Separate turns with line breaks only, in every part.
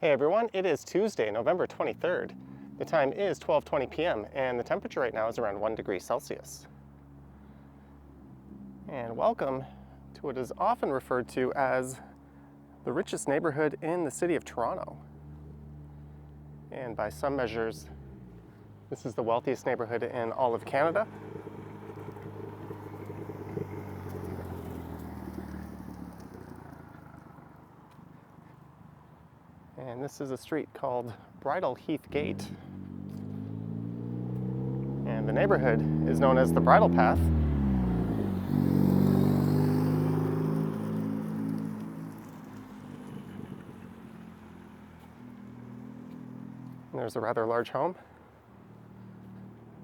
Hey everyone, it is Tuesday, November 23rd. The time is 12:20 p.m. and the temperature right now is around 1 degree Celsius. And welcome to what is often referred to as the richest neighborhood in the city of Toronto. And by some measures, this is the wealthiest neighborhood in all of Canada. And this is a street called Bridle Heath Gate. And the neighborhood is known as the Bridle Path. And there's a rather large home.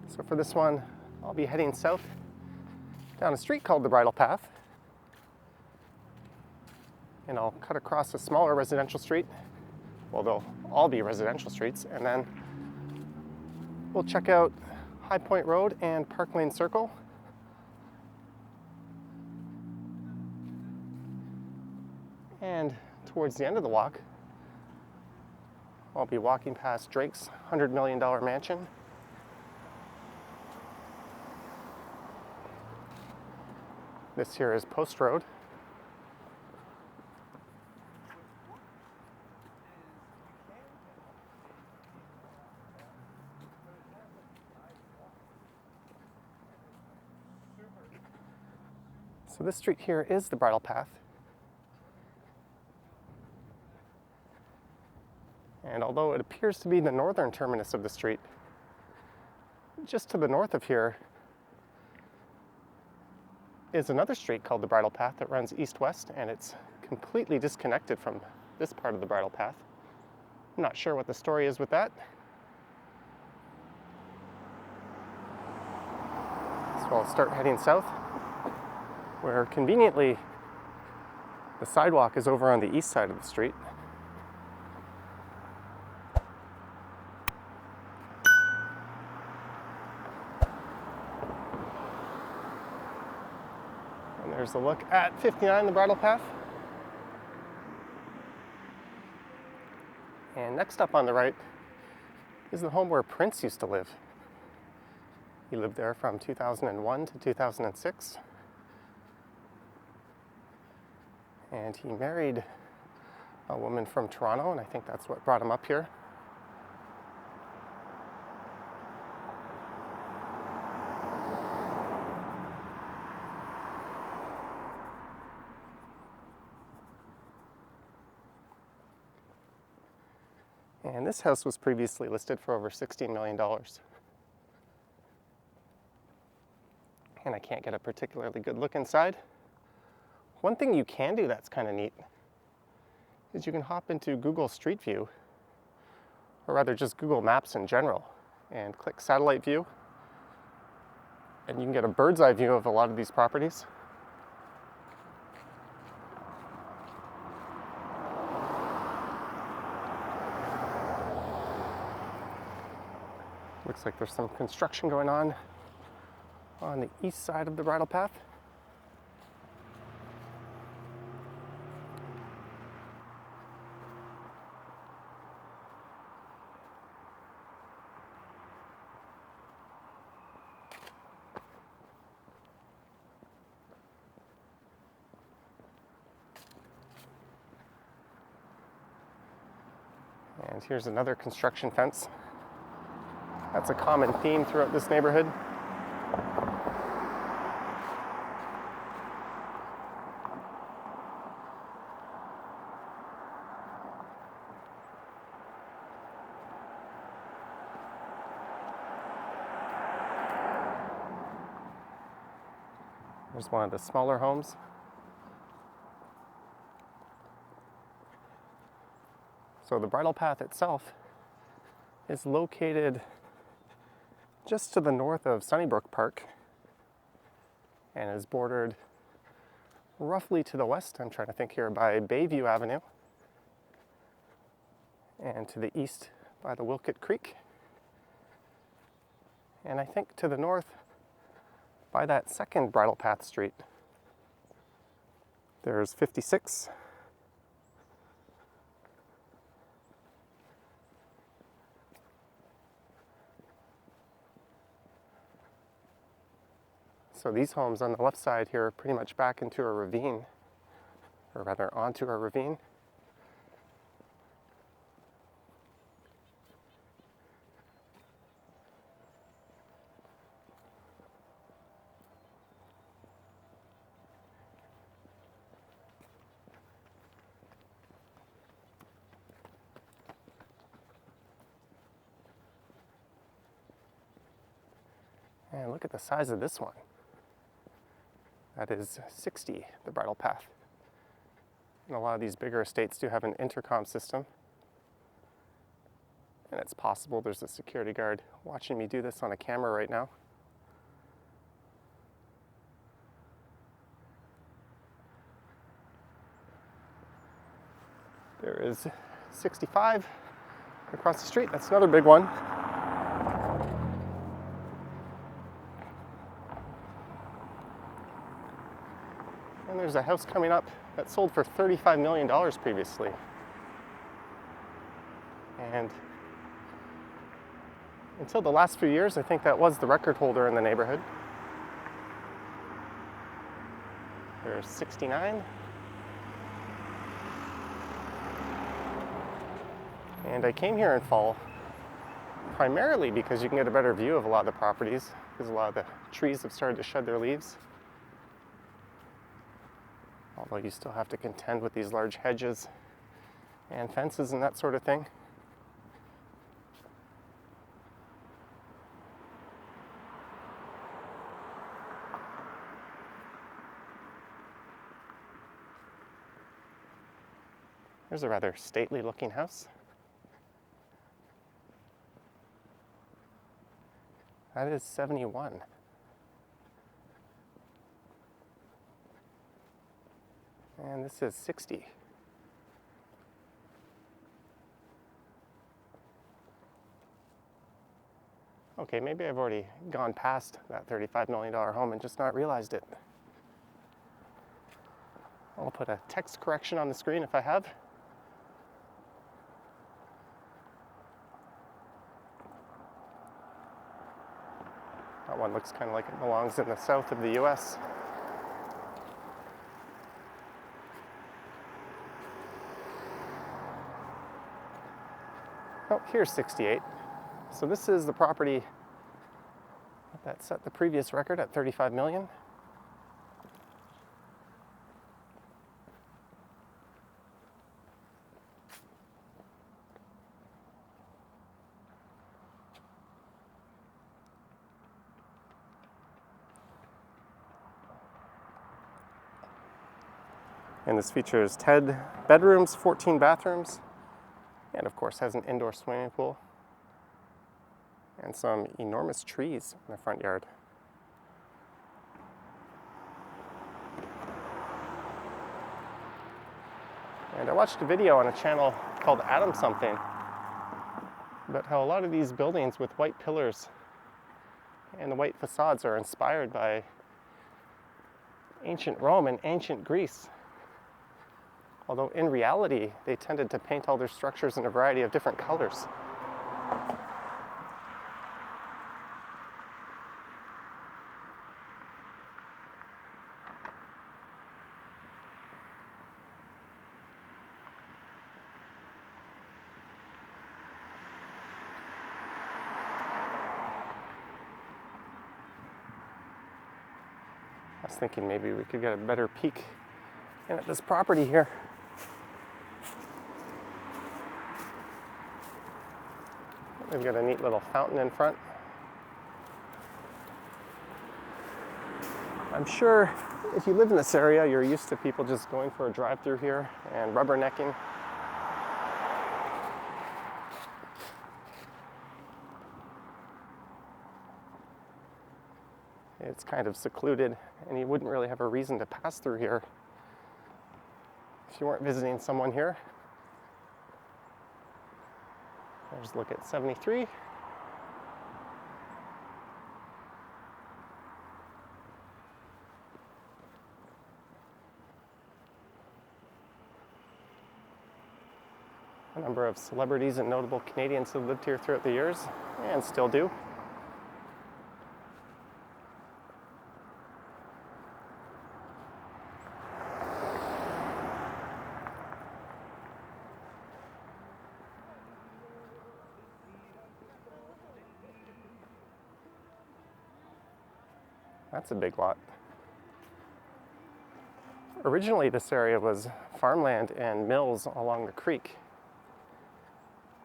So for this one, I'll be heading south down a street called the Bridle Path. And I'll cut across a smaller residential street. Well, they'll all be residential streets, and then we'll check out High Point Road and Park Lane Circle. And towards the end of the walk, I'll be walking past Drake's $100 million mansion. This here is Post Road. So this street here is the Bridle Path. And although it appears to be the northern terminus of the street, just to the north of here is another street called the Bridle Path that runs east-west, and it's completely disconnected from this part of the Bridle Path. I'm not sure what the story is with that. So I'll start heading south, where conveniently the sidewalk is over on the east side of the street. And there's a look at 59, the Bridle Path. And next up on the right is the home where Prince used to live. He lived there from 2001 to 2006. And he married a woman from Toronto, and I think that's what brought him up here. And this house was previously listed for over $16 million. And I can't get a particularly good look inside. One thing you can do that's kind of neat is you can hop into Google Street View, or rather just Google Maps in general, and click Satellite View, and you can get a bird's eye view of a lot of these properties. Looks like there's some construction going on the east side of the Bridle Path. And here's another construction fence. That's a common theme throughout this neighborhood. There's one of the smaller homes. So the Bridle Path itself is located just to the north of Sunnybrook Park and is bordered roughly to the west, I'm trying to think here, by Bayview Avenue, and to the east by the Wilkett Creek, and I think to the north by that second Bridle Path street. There's 56, So these homes on the left side here are pretty much back into a ravine, or rather onto a ravine. And look at the size of this one. That is 60, the Bridle Path. And a lot of these bigger estates do have an intercom system. And it's possible there's a security guard watching me do this on a camera right now. There is 65 across the street. That's another big one. And there's a house coming up that sold for $35 million previously. And until the last few years, I think that was the record holder in the neighborhood. There's 69. And I came here in fall primarily because you can get a better view of a lot of the properties, because a lot of the trees have started to shed their leaves. Although you still have to contend with these large hedges and fences and that sort of thing. There's a rather stately looking house. That is 71. And this is 60. Okay, maybe I've already gone past that $35 million home and just not realized it. I'll put a text correction on the screen if I have. That one looks kind of like it belongs in the south of the US. Oh, here's 68. So this is the property that set the previous record at 35 million. And this features 10 bedrooms, 14 bathrooms, and of course has an indoor swimming pool and some enormous trees in the front yard. And I watched a video on a channel called Adam Something about how a lot of these buildings with white pillars and the white facades are inspired by ancient Rome and ancient Greece. Although in reality, they tended to paint all their structures in a variety of different colors. I was thinking maybe we could get a better peek in at this property here. They've got a neat little fountain in front. I'm sure if you live in this area, you're used to people just going for a drive-through here and rubbernecking. It's kind of secluded, and you wouldn't really have a reason to pass through here if you weren't visiting someone here. There's a look at 73. A number of celebrities and notable Canadians have lived here throughout the years, and still do. That's a big lot. Originally, this area was farmland and mills along the creek.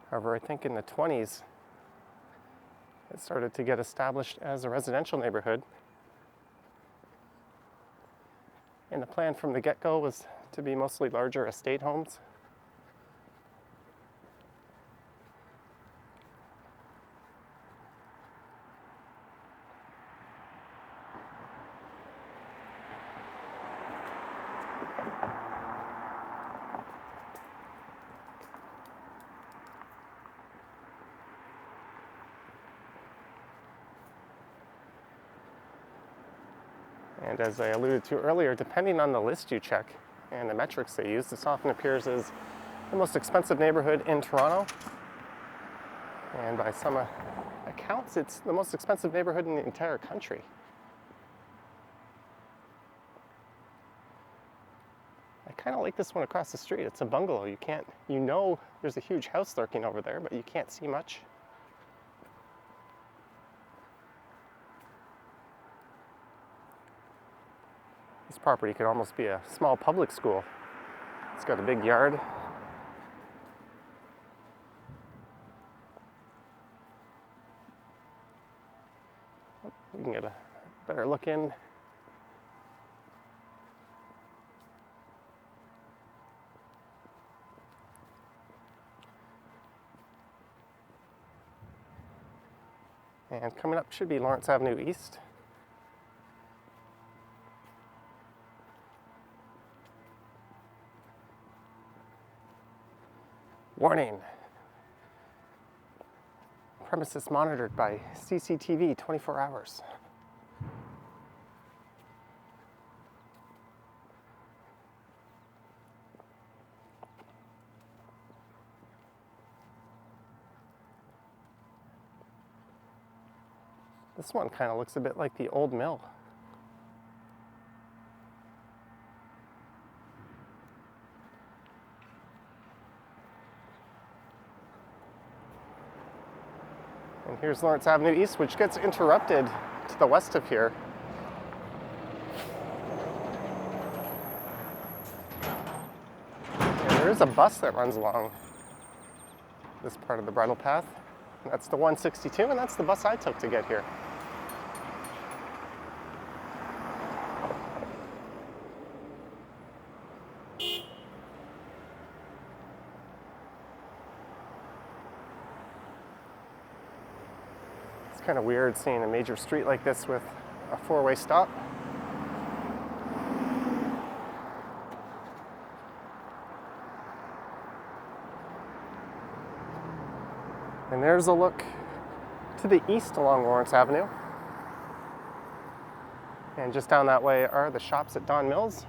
However, I think in the 20s, it started to get established as a residential neighborhood. And the plan from the get-go was to be mostly larger estate homes. And as I alluded to earlier, depending on the list you check and the metrics they use, this often appears as the most expensive neighborhood in Toronto. And by some accounts, it's the most expensive neighborhood in the entire country. I kind of like this one across the street. It's a bungalow. You know there's a huge house lurking over there, but you can't see much. This property could almost be a small public school. It's got a big yard. We can get a better look in. And coming up should be Lawrence Avenue East. Warning. Premises monitored by CCTV 24 hours. This one kind of looks a bit like the old mill. And here's Lawrence Avenue East, which gets interrupted to the west of here. And there is a bus that runs along this part of the Bridle Path. That's the 162, and that's the bus I took to get here. Kind of weird seeing a major street like this with a four-way stop. And there's a look to the east along Lawrence Avenue. And just down that way are the shops at Don Mills.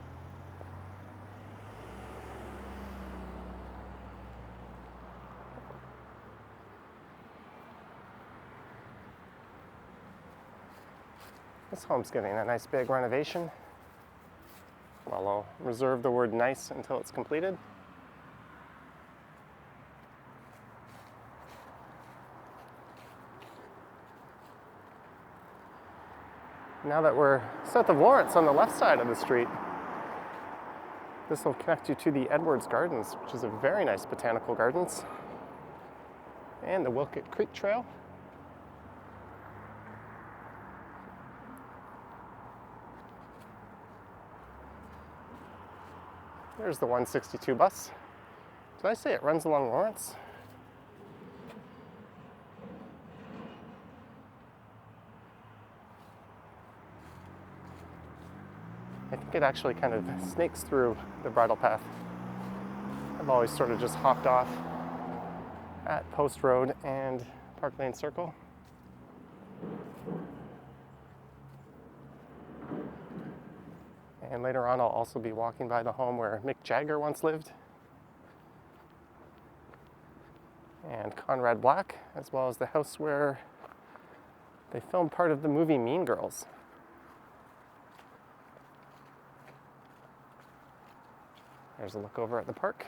This home's getting a nice big renovation. Well, I'll reserve the word nice until it's completed. Now that we're south of Lawrence on the left side of the street, this will connect you to the Edwards Gardens, which is a very nice botanical gardens, and the Wilkett Creek Trail. There's the 162 bus. Did I say it runs along Lawrence? I think it actually kind of snakes through the Bridle Path. I've always sort of just hopped off at Post Road and Park Lane Circle. And later on, I'll also be walking by the home where Mick Jagger once lived, and Conrad Black, as well as the house where they filmed part of the movie Mean Girls. There's a look over at the park.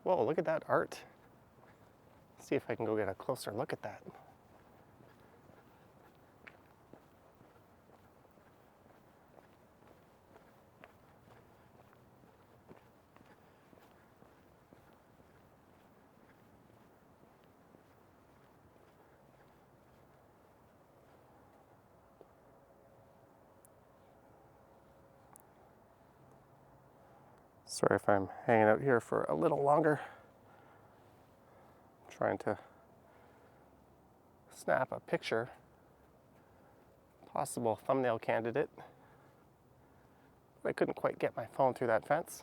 Whoa, look at that art. See if I can go get a closer look at that. Sorry if I'm hanging out here for a little longer. I'm trying to snap a picture, possible thumbnail candidate, but I couldn't quite get my phone through that fence.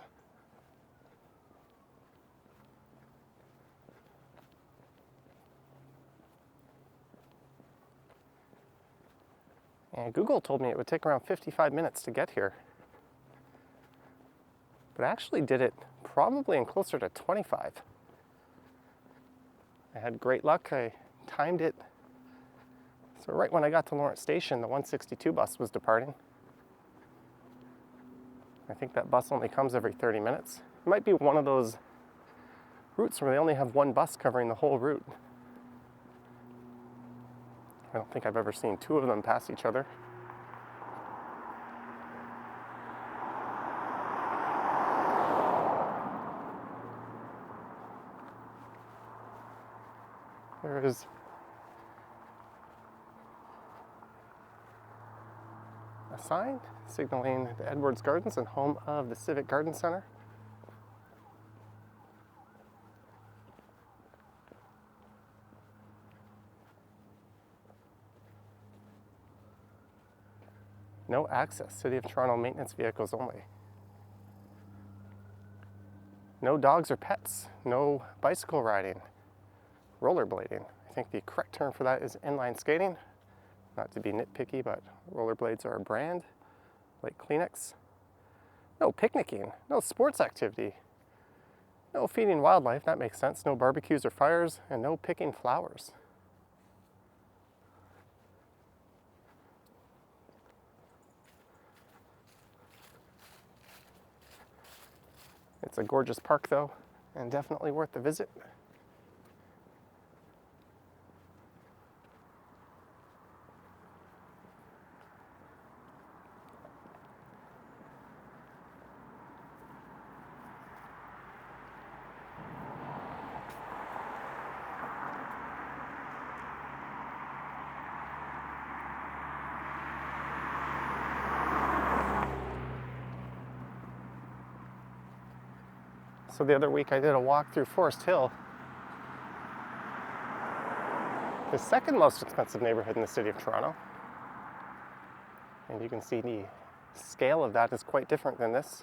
And Google told me it would take around 55 minutes to get here. But I actually did it probably in closer to 25. I had great luck. I timed it. So right when I got to Lawrence Station, the 162 bus was departing. I think that bus only comes every 30 minutes. It might be one of those routes where they only have one bus covering the whole route. I don't think I've ever seen two of them pass each other. There is a sign signaling the Edwards Gardens and home of the Civic Garden Center. No access, City of Toronto maintenance vehicles only. No dogs or pets, no bicycle riding. Rollerblading. I think the correct term for that is inline skating. Not to be nitpicky, but rollerblades are a brand, like Kleenex. No picnicking, no sports activity, no feeding wildlife, that makes sense, no barbecues or fires, and no picking flowers. It's a gorgeous park though, and definitely worth the visit. So the other week I did a walk through Forest Hill, the second most expensive neighborhood in the city of Toronto. And you can see the scale of that is quite different than this.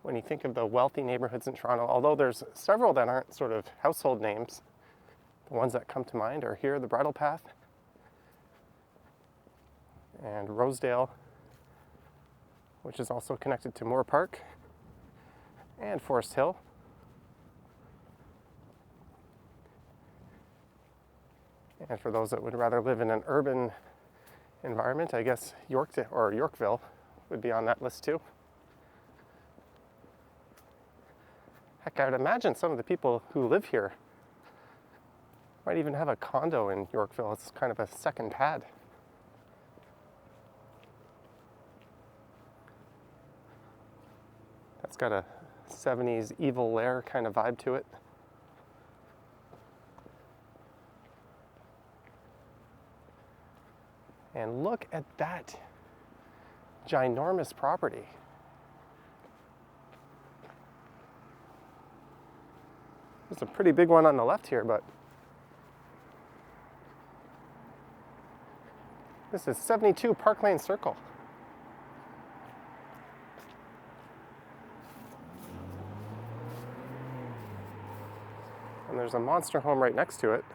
When you think of the wealthy neighborhoods in Toronto, although there's several that aren't sort of household names, the ones that come to mind are here, the Bridle Path, and Rosedale, which is also connected to Moore Park, and Forest Hill. And for those that would rather live in an urban environment, I guess Yorkville would be on that list too. Heck, I would imagine some of the people who live here might even have a condo in Yorkville. It's kind of a second pad. It's got a 70s evil lair kind of vibe to it. And look at that ginormous property. There's a pretty big one on the left here, but this is 72 Park Lane Circle. And there's a monster home right next to it.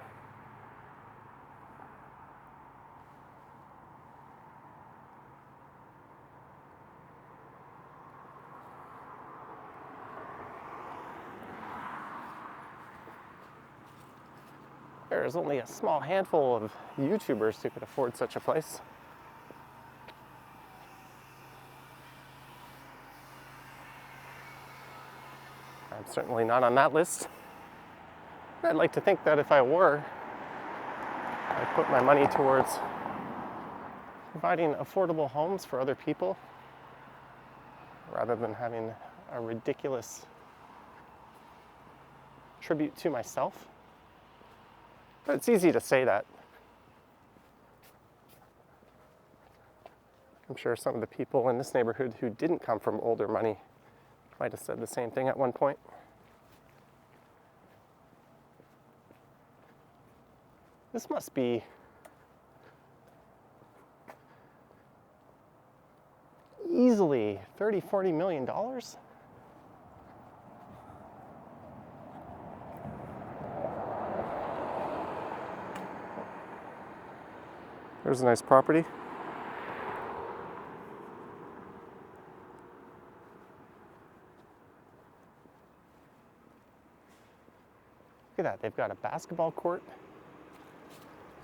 There's only a small handful of YouTubers who could afford such a place. Certainly not on that list. I'd like to think that if I were, I'd put my money towards providing affordable homes for other people rather than having a ridiculous tribute to myself. But it's easy to say that. I'm sure some of the people in this neighborhood who didn't come from older money might have said the same thing at one point. This must be easily $30-40 million. There's a nice property. Look at that, they've got a basketball court.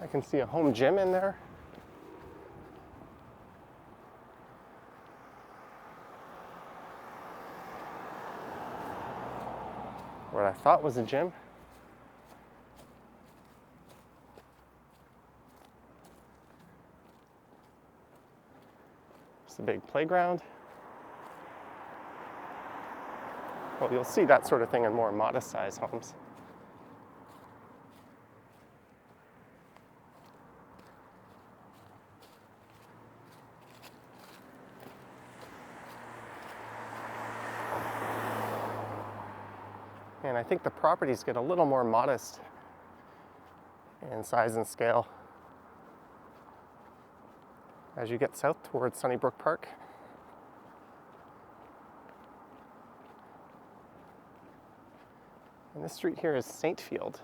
I can see a home gym in there. What I thought was a gym. It's a big playground. Well, you'll see that sort of thing in more modest-sized homes. And I think the properties get a little more modest in size and scale as you get south towards Sunnybrook Park. And this street here is Saintfield.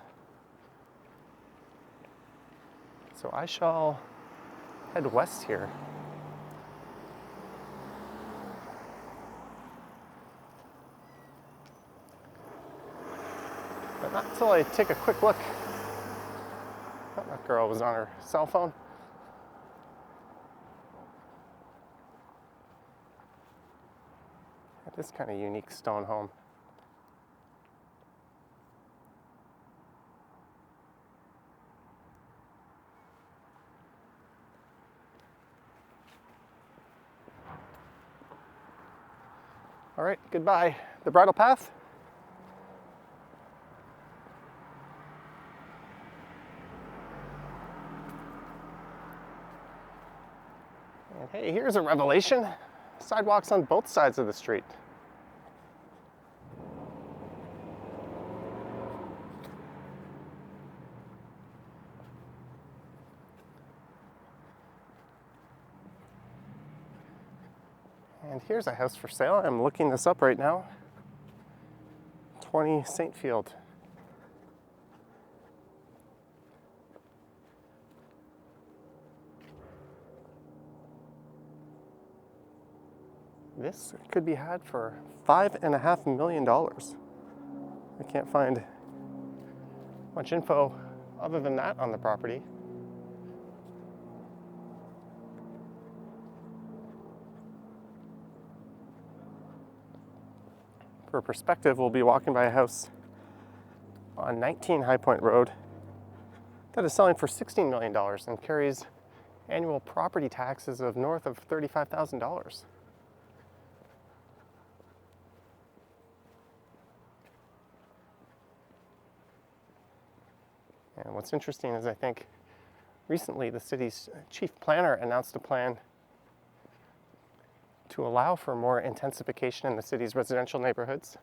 So I shall head west here. But not until I take a quick look. Oh, that girl was on her cell phone. At this kind of unique stone home. All right, goodbye. The Bridle Path. And hey, here's a revelation. Sidewalks on both sides of the street. And here's a house for sale. I'm looking this up right now. 20 Saintfield. This could be had for $5.5 million. I can't find much info other than that on the property. For perspective, we'll be walking by a house on 19 High Point Road that is selling for $16 million and carries annual property taxes of north of $35,000. And what's interesting is I think recently the city's chief planner announced a plan to allow for more intensification in the city's residential neighborhoods.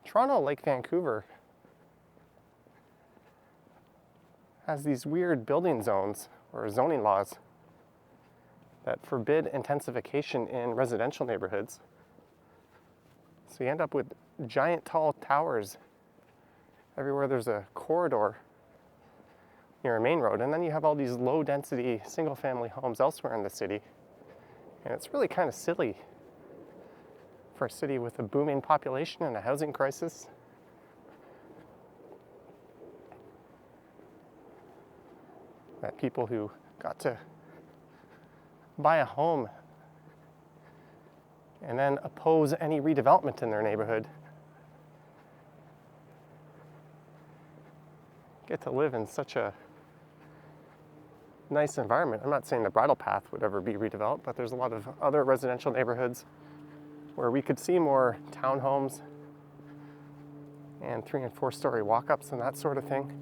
Toronto, like Vancouver, has these weird building zones or zoning laws that forbid intensification in residential neighborhoods. So you end up with giant tall towers everywhere there's a corridor near a main road, and then you have all these low density single family homes elsewhere in the city. And it's really kind of silly for a city with a booming population and a housing crisis. That people who got to buy a home and then oppose any redevelopment in their neighborhood get to live in such a nice environment. I'm not saying the Bridle Path would ever be redeveloped, but there's a lot of other residential neighborhoods where we could see more townhomes and 3- and 4-story walk-ups and that sort of thing.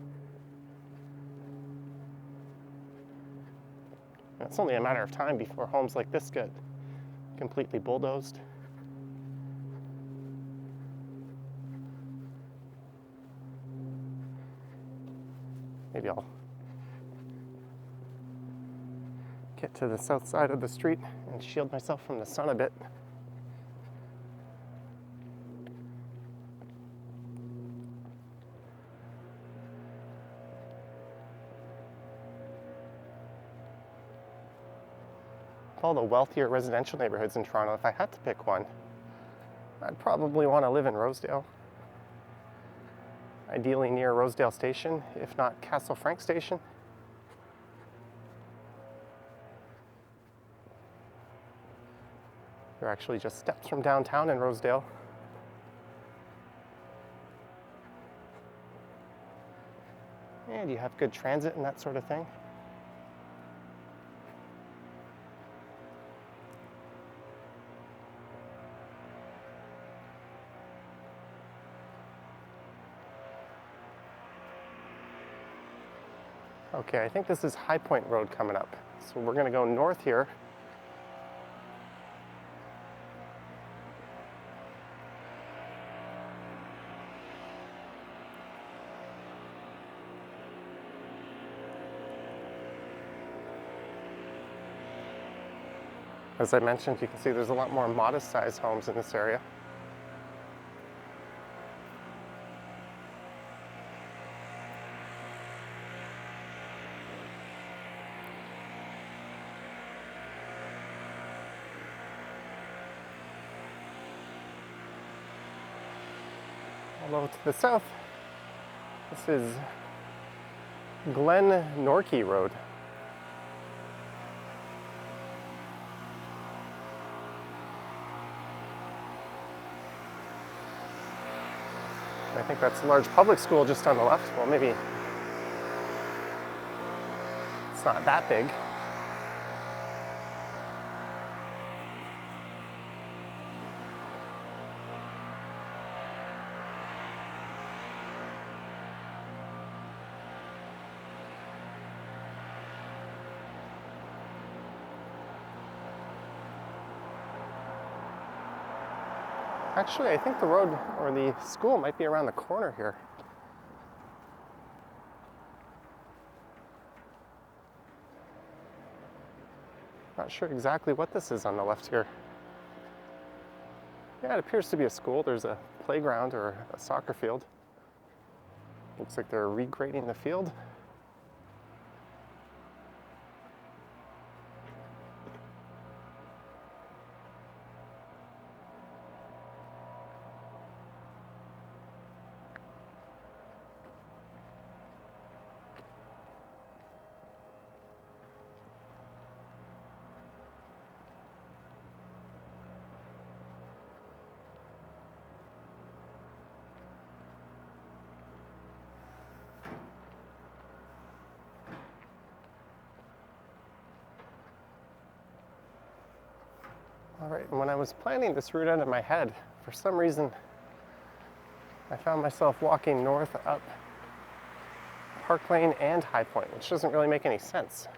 And it's only a matter of time before homes like this get completely bulldozed. Maybe I'll get to the south side of the street and shield myself from the sun a bit. Of all the wealthier residential neighborhoods in Toronto, if I had to pick one, I'd probably want to live in Rosedale. Ideally near Rosedale Station, if not Castle Frank Station. They're actually just steps from downtown in Rosedale. And you have good transit and that sort of thing. Okay, I think this is High Point Road coming up. So we're going to go north here. As I mentioned, you can see there's a lot more modest-sized homes in this area. Although to the south, this is Glenorchy Road. I think that's a large public school just on the left. Well, maybe it's not that big. Actually, I think the road or the school might be around the corner here. Not sure exactly what this is on the left here. Yeah, it appears to be a school. There's a playground or a soccer field. Looks like they're regrading the field. All right, and when I was planning this route out in my head, for some reason, I found myself walking north up Park Lane and High Point, which doesn't really make any sense.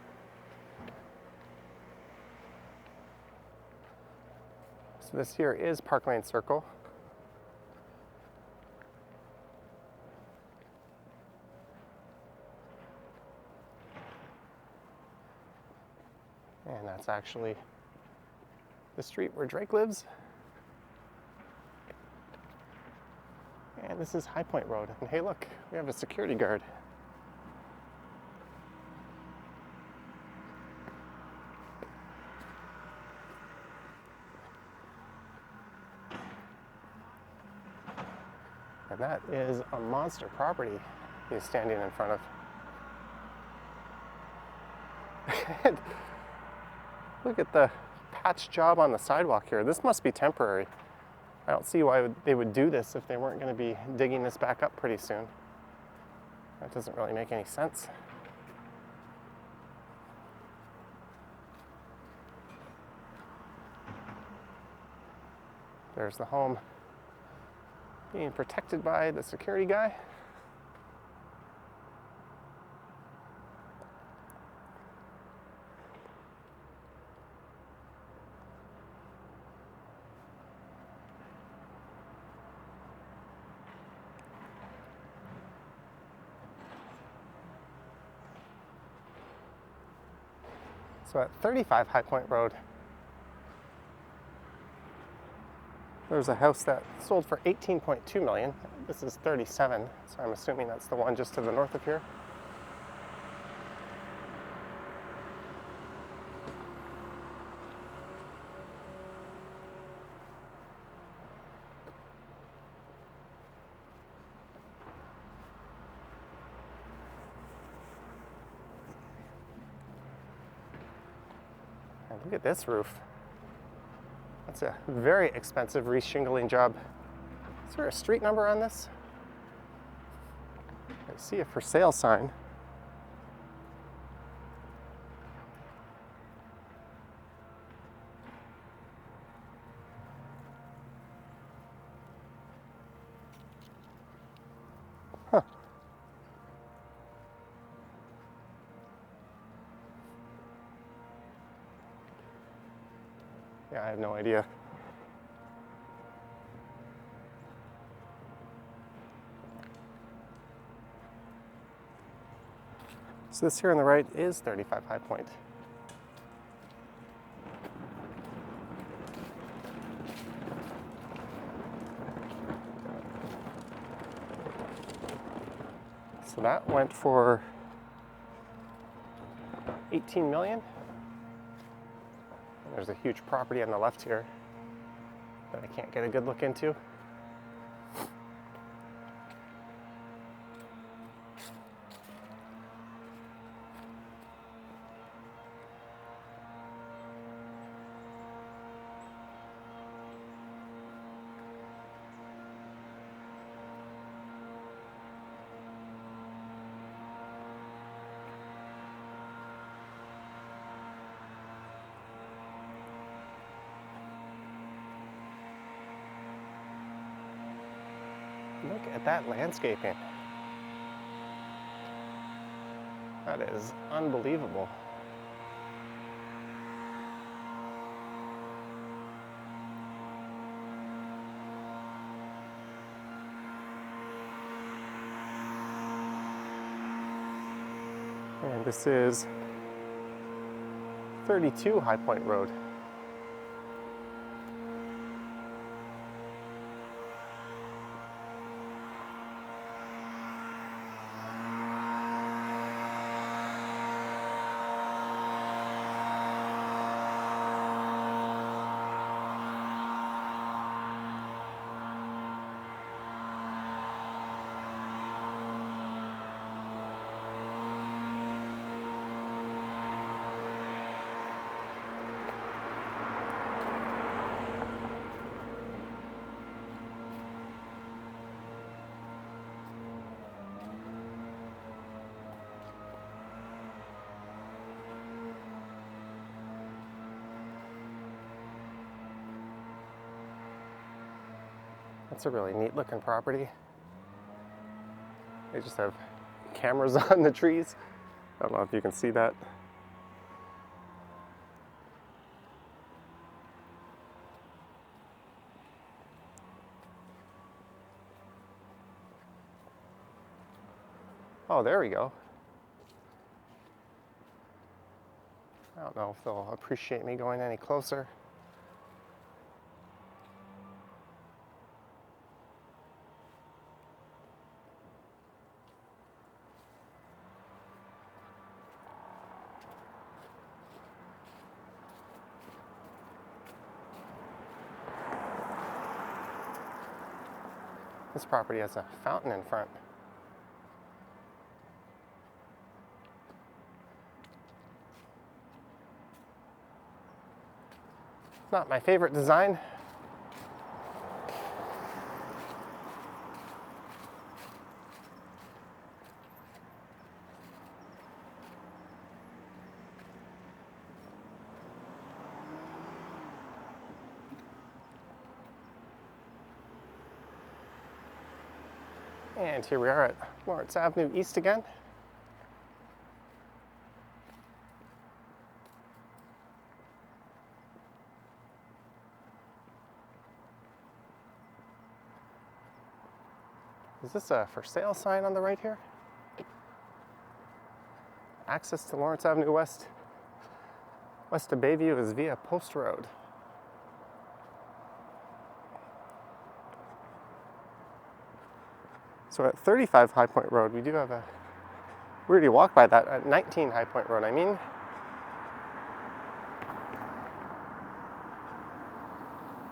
So this here is Park Lane Circle. And that's actually the street where Drake lives. And this is High Point Road. And hey, look, we have a security guard. And that is a monster property he's standing in front of. And look at the patch job on the sidewalk here. This must be temporary. I don't see why they would do this if they weren't going to be digging this back up pretty soon. That doesn't really make any sense. There's the home being protected by the security guy. So at 35 High Point Road, there's a house that sold for $18.2 million. This is 37, so I'm assuming that's the one just to the north of here. And look at this roof. That's a very expensive re-shingling job. Is there a street number on this? I see a for sale sign. Huh. Yeah, I have no idea. So this here on the right is 35 High Point. So that went for 18 million. And there's a huge property on the left here that I can't get a good look into. Look at that landscaping. That is unbelievable. And this is 32 High Point Road. That's a really neat looking property. They just have cameras on the trees. I don't know if you can see that. Oh, there we go. I don't know if they'll appreciate me going any closer. This property has a fountain in front. Not my favorite design. And here we are at Lawrence Avenue East again. Is this a for sale sign on the right here? Access to Lawrence Avenue West of Bayview is via Post Road. So at 35 High Point Road, we already walked by that at 19 High Point Road, I mean.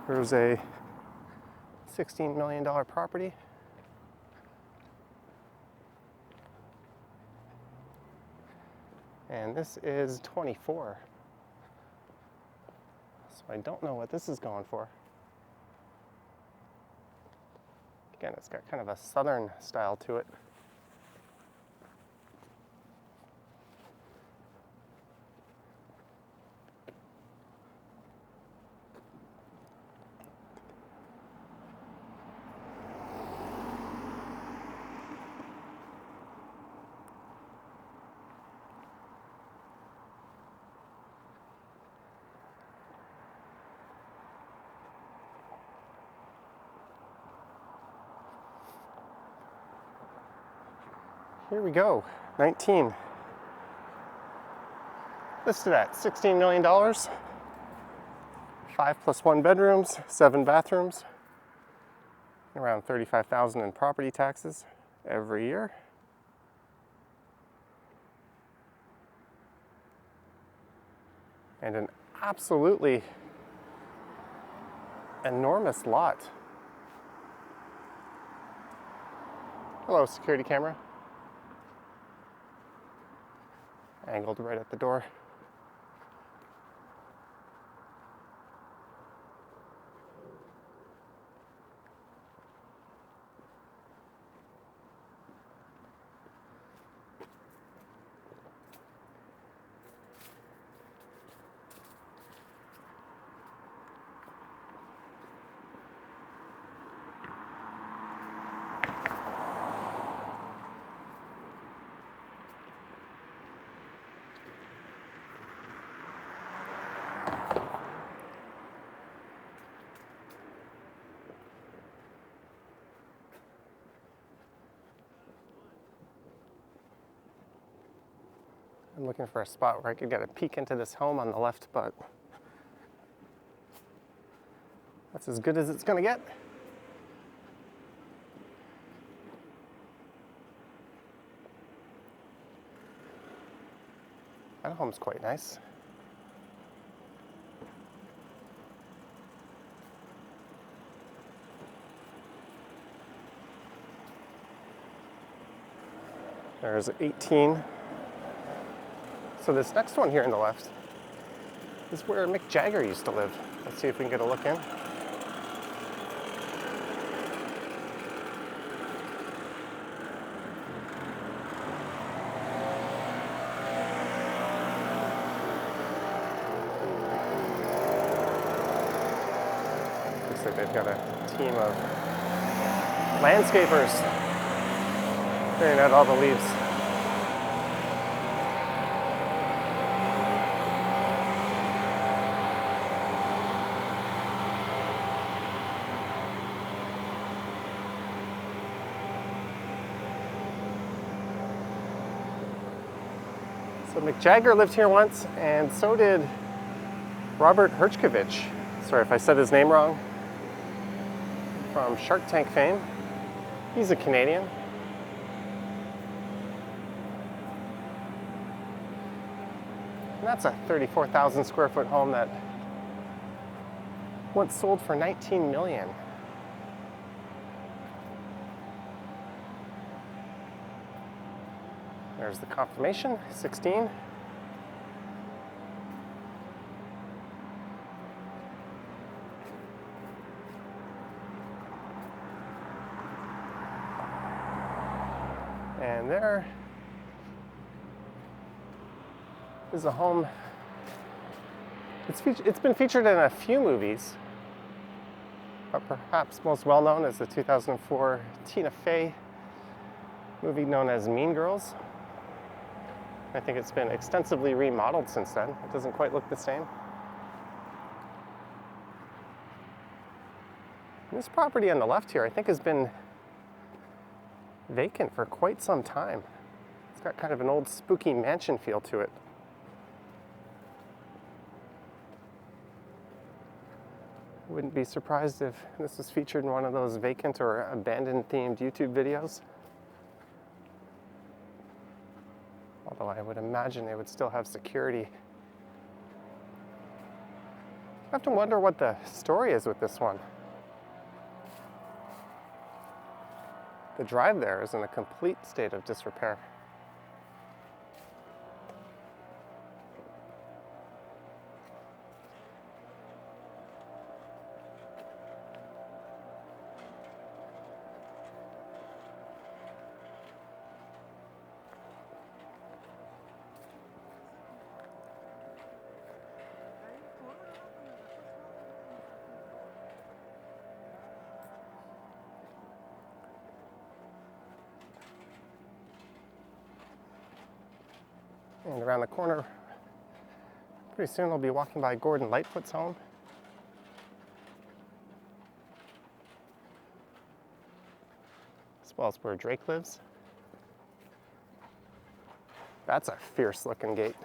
There's a $16 million property. And this is 24. So I don't know what this is going for. Again, it's got kind of a southern style to it. Here we go, 19. Listed at $16 million. 5+1 bedrooms, 7 bathrooms, around $35,000 in property taxes every year. And an absolutely enormous lot. Hello, security camera. Angled right at the door. I'm looking for a spot where I could get a peek into this home on the left, but that's as good as it's gonna get. That home's quite nice. There's 18. So this next one here on the left is where Mick Jagger used to live. Let's see if we can get a look in. Looks like they've got a team of landscapers clearing out all the leaves. So Mick Jagger lived here once, and so did Robert Herjkovich. Sorry if I said his name wrong. From Shark Tank fame. He's a Canadian. And that's a 34,000 square foot home that once sold for $19 million. There's the confirmation, 16. And there is a home. It's been featured in a few movies, but perhaps most well known is the 2004 Tina Fey movie known as Mean Girls. I think it's been extensively remodeled since then. It doesn't quite look the same. And this property on the left here, I think, has been vacant for quite some time. It's got kind of an old spooky mansion feel to it. Wouldn't be surprised if this was featured in one of those vacant or abandoned themed YouTube videos. Although I would imagine they would still have security. I have to wonder what the story is with this one. The drive there is in a complete state of disrepair. And around the corner, pretty soon we'll be walking by Gordon Lightfoot's home. As well as where Drake lives. That's a fierce looking gate.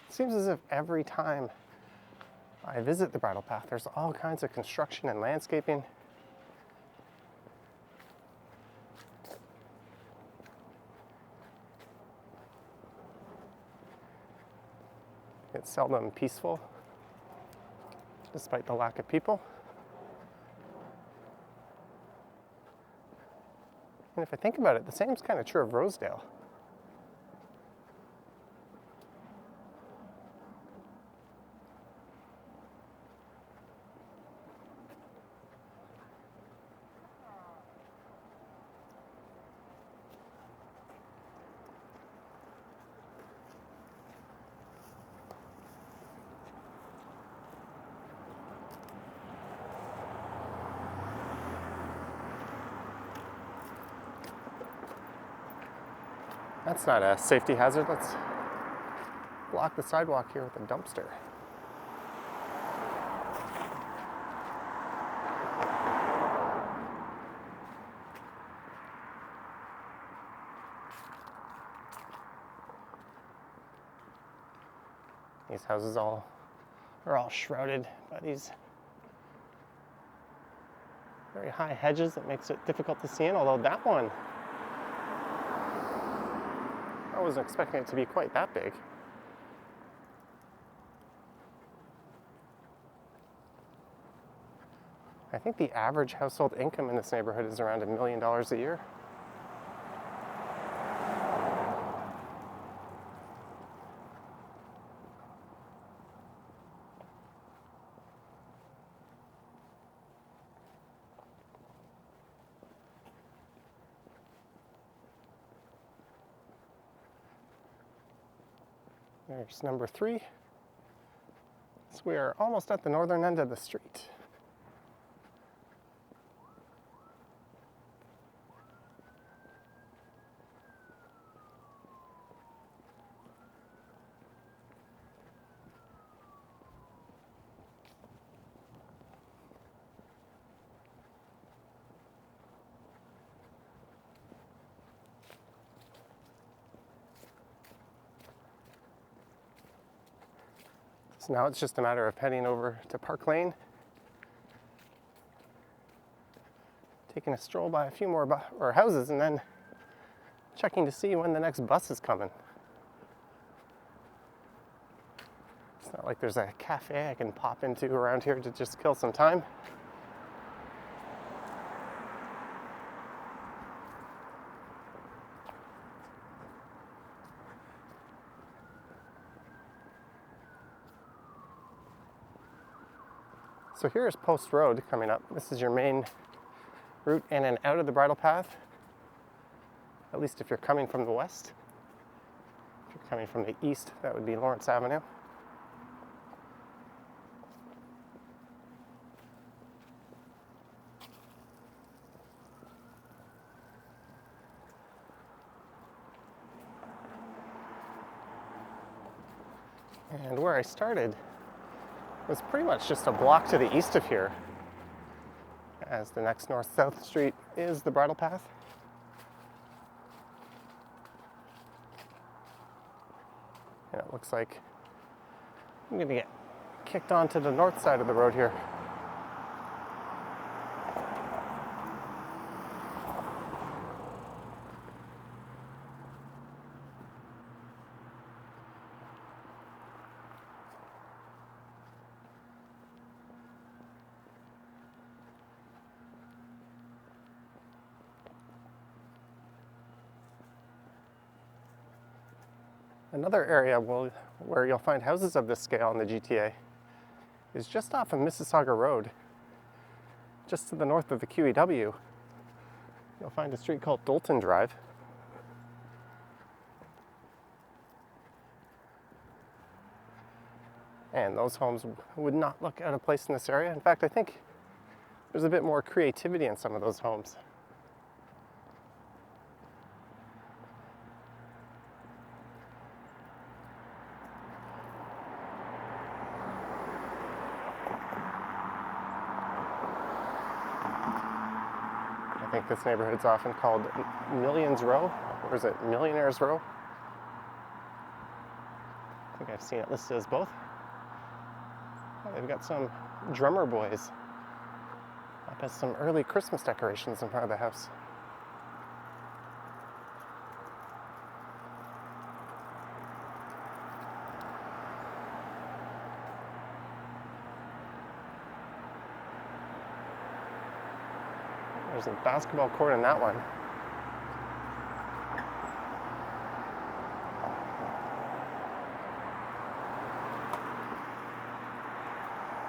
Seems as if every time I visit the Bridle Path, there's all kinds of construction and landscaping. It's seldom peaceful, despite the lack of people. And if I think about it, the same is kind of true of Rosedale. That's not a safety hazard. Let's block the sidewalk here with a dumpster. These houses are all shrouded by these very high hedges that makes it difficult to see in, although that one, I wasn't expecting it to be quite that big. I think the average household income in this neighborhood is around $1 million a year. There's number 3. So we are almost at the northern end of the street. So now it's just a matter of heading over to Park Lane, taking a stroll by a few more houses, and then checking to see when the next bus is coming. It's not like there's a cafe I can pop into around here to just kill some time. So here's Post Road coming up. This is your main route in and out of the Bridle Path, at least if you're coming from the west. If you're coming from the east, that would be Lawrence Avenue. And where I started was pretty much just a block to the east of here, as the next north-south street is the Bridle Path. And it looks like I'm going to get kicked onto the north side of the road here. Another area where you'll find houses of this scale in the GTA is just off of Mississauga Road. Just to the north of the QEW, you'll find a street called Dolton Drive. And those homes would not look out of place in this area. In fact, I think there's a bit more creativity in some of those homes. I think this neighborhood is often called Millions Row, or is it Millionaires Row? I think I've seen it listed as both. Oh, they've got some drummer boys up as some early Christmas decorations in front of the house. There's a basketball court in that one.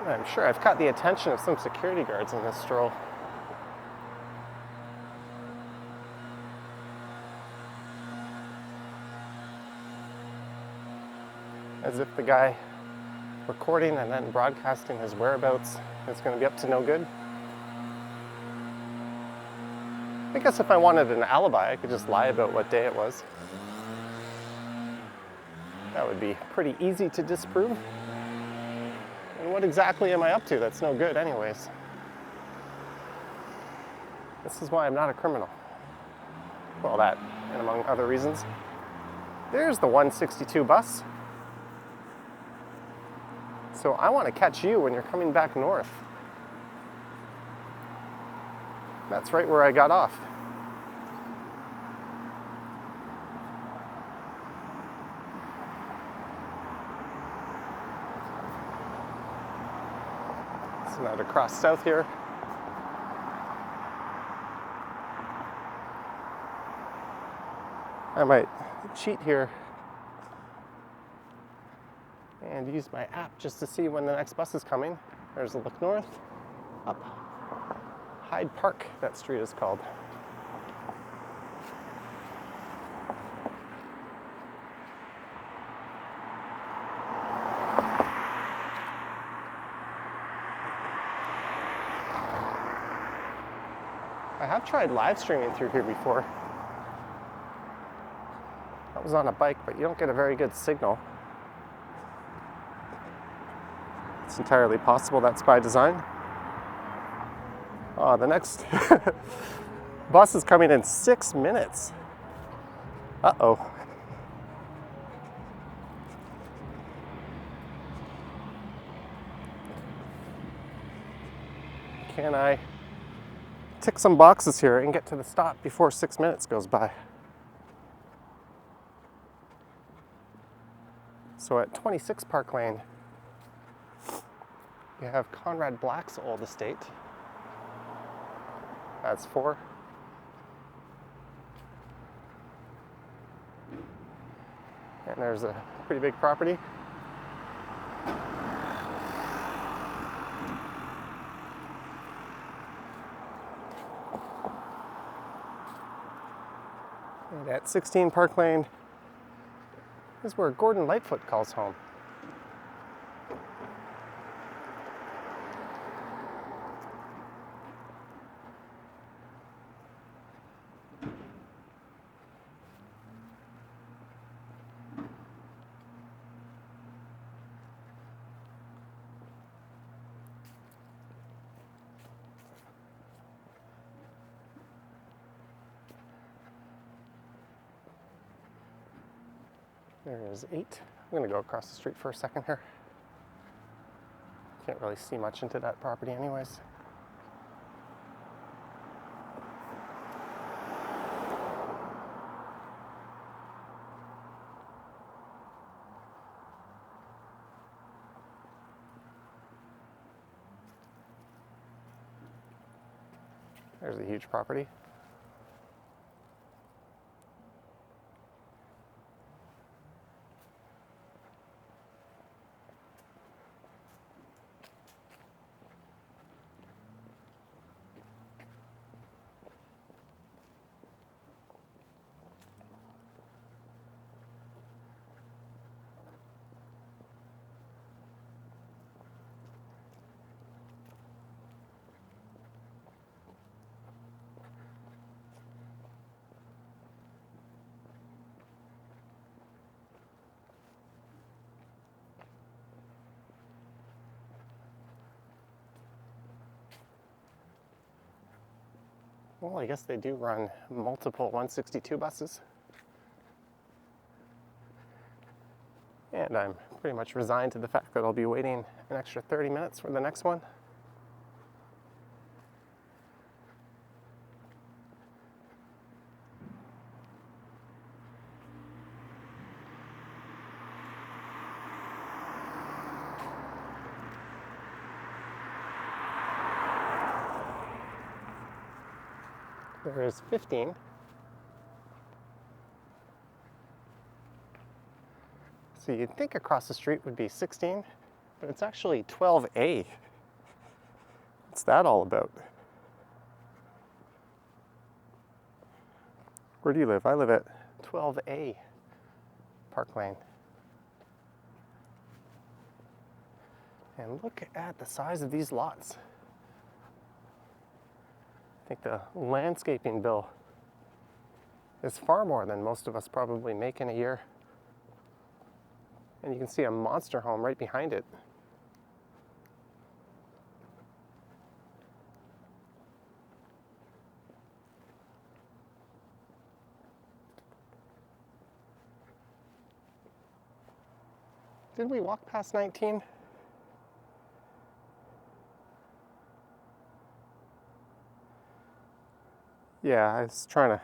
I'm sure I've caught the attention of some security guards in this stroll. As if the guy recording and then broadcasting his whereabouts is going to be up to no good. I guess if I wanted an alibi, I could just lie about what day it was. That would be pretty easy to disprove. And what exactly am I up to that's no good anyways? This is why I'm not a criminal. Well, that, and among other reasons. There's the 162 bus. So I want to catch you when you're coming back north. That's right where I got off. So now to cross south here. I might cheat here and use my app just to see when the next bus is coming. There's a look north, up. Hyde Park, that street is called. I have tried live streaming through here before. I was on a bike, but you don't get a very good signal. It's entirely possible that's by design. Oh, the next bus is coming in 6 minutes. Uh-oh. Can I tick some boxes here and get to the stop before 6 minutes goes by? So at 26 Park Lane, you have Conrad Black's old estate. That's 4. And there's a pretty big property. And at 16 Park Lane is where Gordon Lightfoot calls home. There is 8. I'm going to go across the street for a second here. Can't really see much into that property anyways. There's a huge property. Well, I guess they do run multiple 162 buses. And I'm pretty much resigned to the fact that I'll be waiting an extra 30 minutes for the next one. There is 15. So you'd think across the street would be 16, but it's actually 12A. What's that all about? Where do you live? I live at 12A Park Lane. And look at the size of these lots. I think the landscaping bill is far more than most of us probably make in a year. And you can see a monster home right behind it. Did we walk past 19? Yeah, I was trying to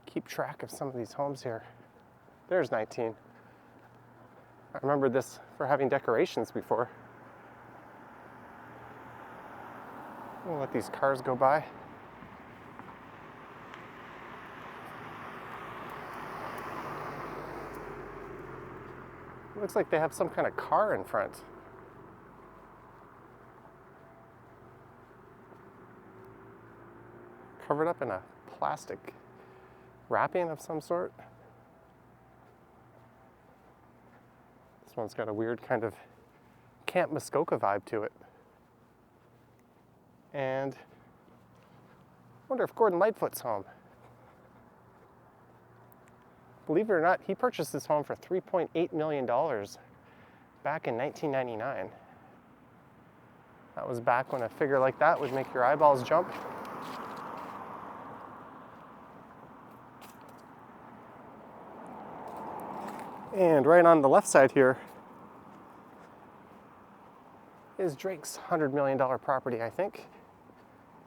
keep track of some of these homes here. There's 19. I remember this for having decorations before. We'll let these cars go by. Looks like they have some kind of car in front. Covered up in a plastic wrapping of some sort. This one's got a weird kind of Camp Muskoka vibe to it. And I wonder if Gordon Lightfoot's home. Believe it or not, he purchased this home for $3.8 million back in 1999. That was back when a figure like that would make your eyeballs jump. And right on the left side here is Drake's $100 million property, I think.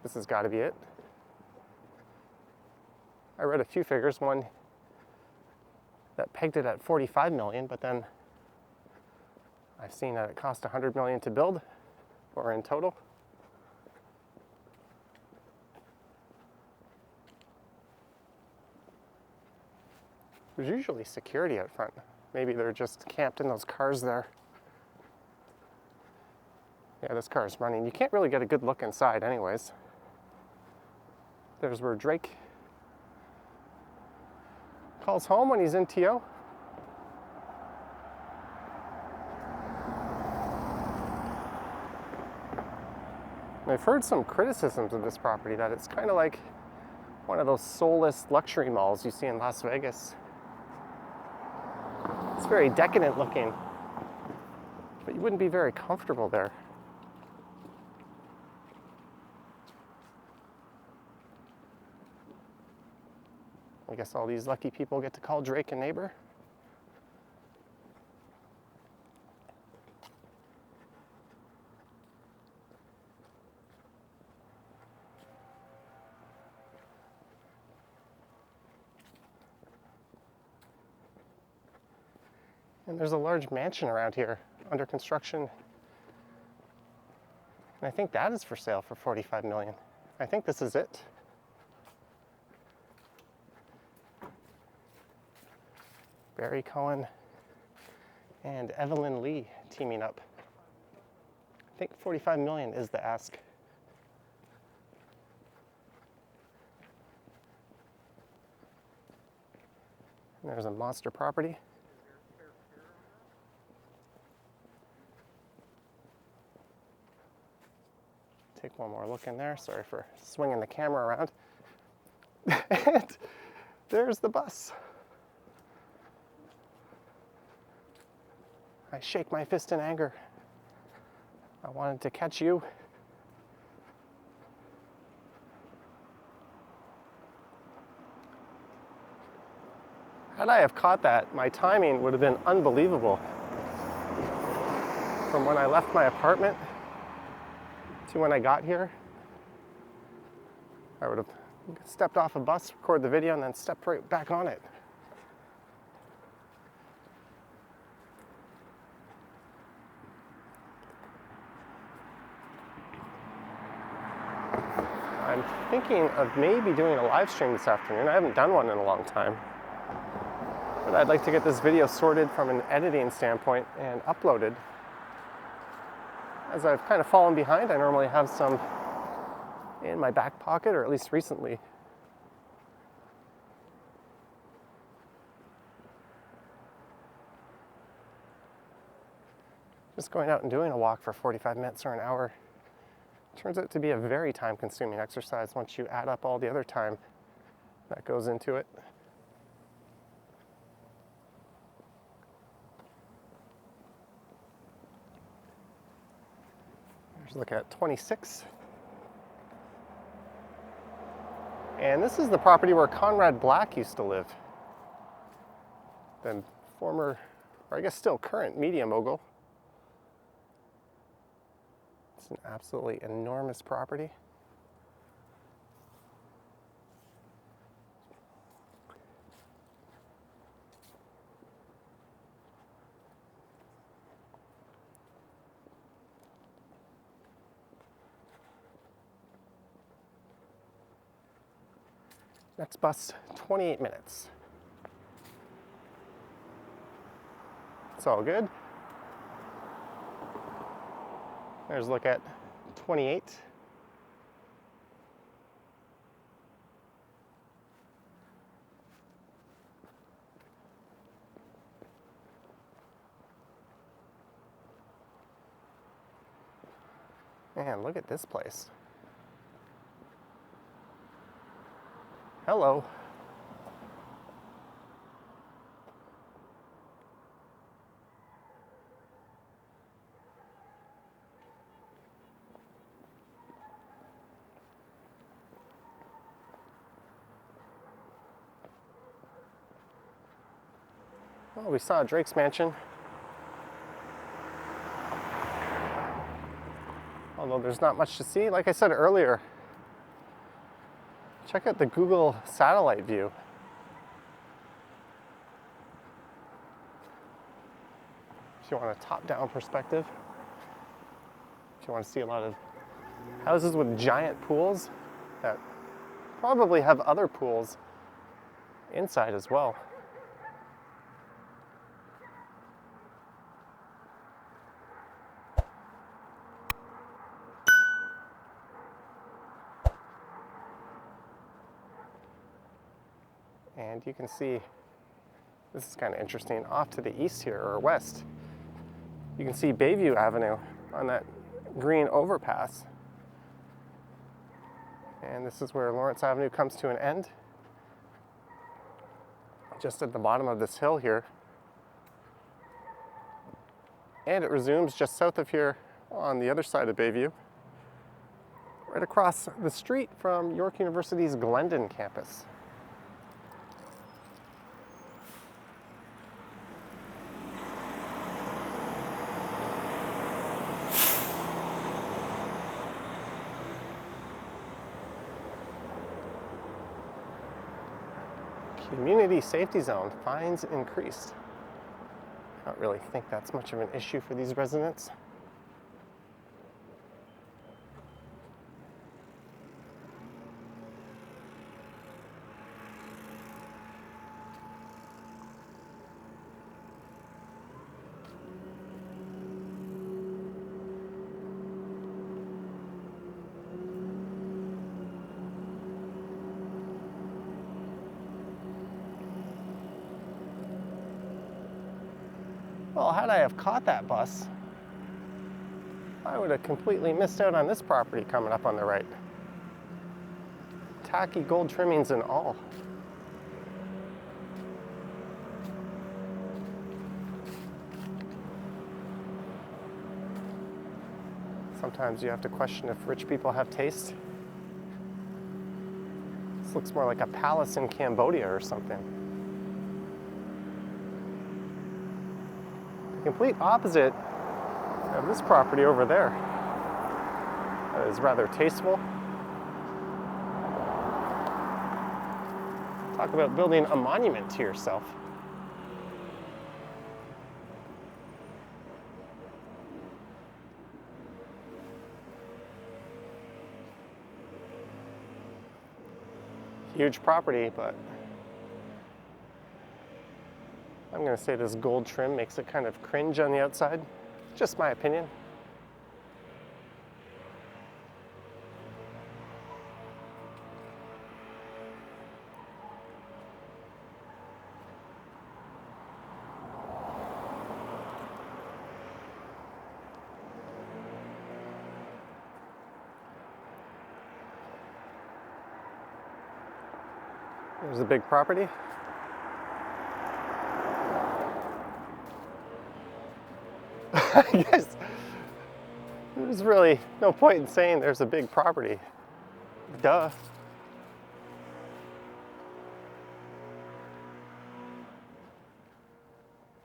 This has got to be it. I read a few figures, one that pegged it at 45 million, but then I've seen that it cost 100 million to build, or in total. There's usually security out front. Maybe they're just camped in those cars there. Yeah, this car is running. You can't really get a good look inside anyways. There's where Drake calls home when he's in TO. And I've heard some criticisms of this property, that it's kind of like one of those soulless luxury malls you see in Las Vegas. It's very decadent looking, but you wouldn't be very comfortable there. I guess all these lucky people get to call Drake a neighbor. And there's a large mansion around here under construction. And I think that is for sale for $45 million. I think this is it. Barry Cohen and Evelyn Lee teaming up. I think $45 million is the ask. And there's a monster property. Take one more look in there. Sorry for swinging the camera around. And there's the bus. I shake my fist in anger. I wanted to catch you. Had I have caught that, my timing would have been unbelievable. From when I left my apartment to when I got here, I would have stepped off a bus, recorded the video, and then stepped right back on it. I'm thinking of maybe doing a live stream this afternoon. I haven't done one in a long time. But I'd like to get this video sorted from an editing standpoint and uploaded. As I've kind of fallen behind, I normally have some in my back pocket, or at least recently. Just going out and doing a walk for 45 minutes or an hour turns out to be a very time-consuming exercise once you add up all the other time that goes into it. Let's look at 26. And this is the property where Conrad Black used to live. The former, or I guess still current, media mogul. It's an absolutely enormous property. Next bus, 28 minutes. It's all good. There's a look at 28. Man, look at this place. Hello. Well, we saw Drake's mansion. Although there's not much to see. Like I said earlier, check out the Google satellite view. If you want a top-down perspective. If you want to see a lot of houses with giant pools that probably have other pools inside as well. And you can see, this is kind of interesting, off to the east here, or west, you can see Bayview Avenue on that green overpass. And this is where Lawrence Avenue comes to an end, just at the bottom of this hill here. And it resumes just south of here on the other side of Bayview, right across the street from York University's Glendon campus. Community safety zone, fines increased. I don't really think that's much of an issue for these residents. Well, had I have caught that bus, I would have completely missed out on this property coming up on the right. Tacky gold trimmings and all. Sometimes you have to question if rich people have taste. This looks more like a palace in Cambodia or something. The complete opposite of this property over there. That is rather tasteful. Talk about building a monument to yourself. Huge property, but I'm going to say this gold trim makes it kind of cringe on the outside. Just my opinion. There's a big property. I guess there's really no point in saying there's a big property. Duh.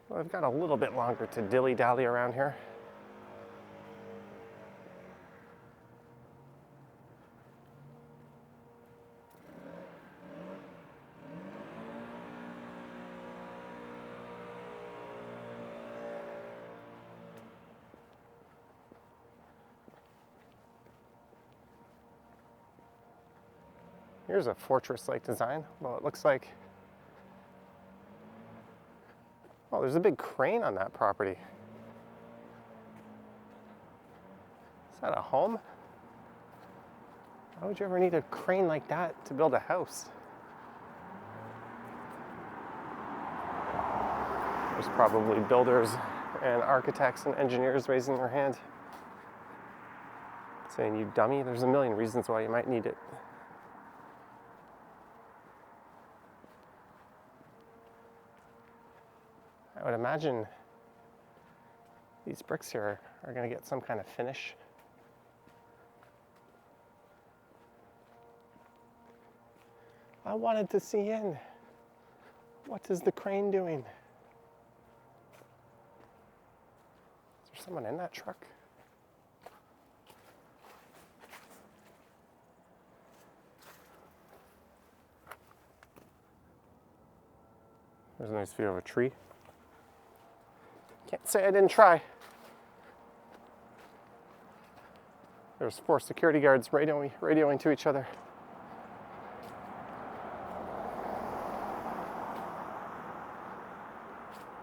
Well, I've got a little bit longer to dilly-dally around here. Here's a fortress-like design. Well, it looks like, oh, there's a big crane on that property. Is that a home? Why would you ever need a crane like that to build a house? There's probably builders and architects and engineers raising their hand, saying, you dummy, there's a million reasons why you might need it. I would imagine these bricks here are going to get some kind of finish. I wanted to see in. What is the crane doing? Is there someone in that truck? There's a nice view of a tree. Can't say I didn't try. There's 4 security guards radioing to each other.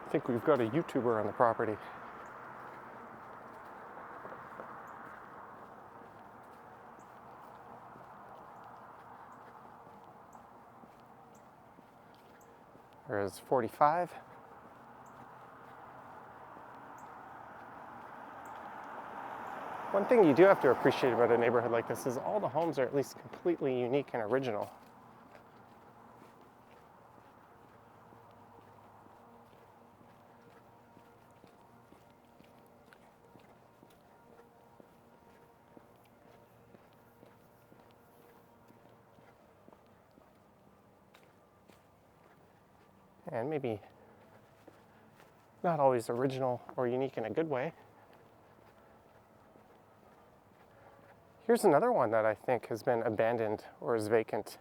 I think we've got a YouTuber on the property. There's 45. One thing you do have to appreciate about a neighborhood like this is all the homes are at least completely unique and original. And maybe not always original or unique in a good way. Here's another one that I think has been abandoned or is vacant.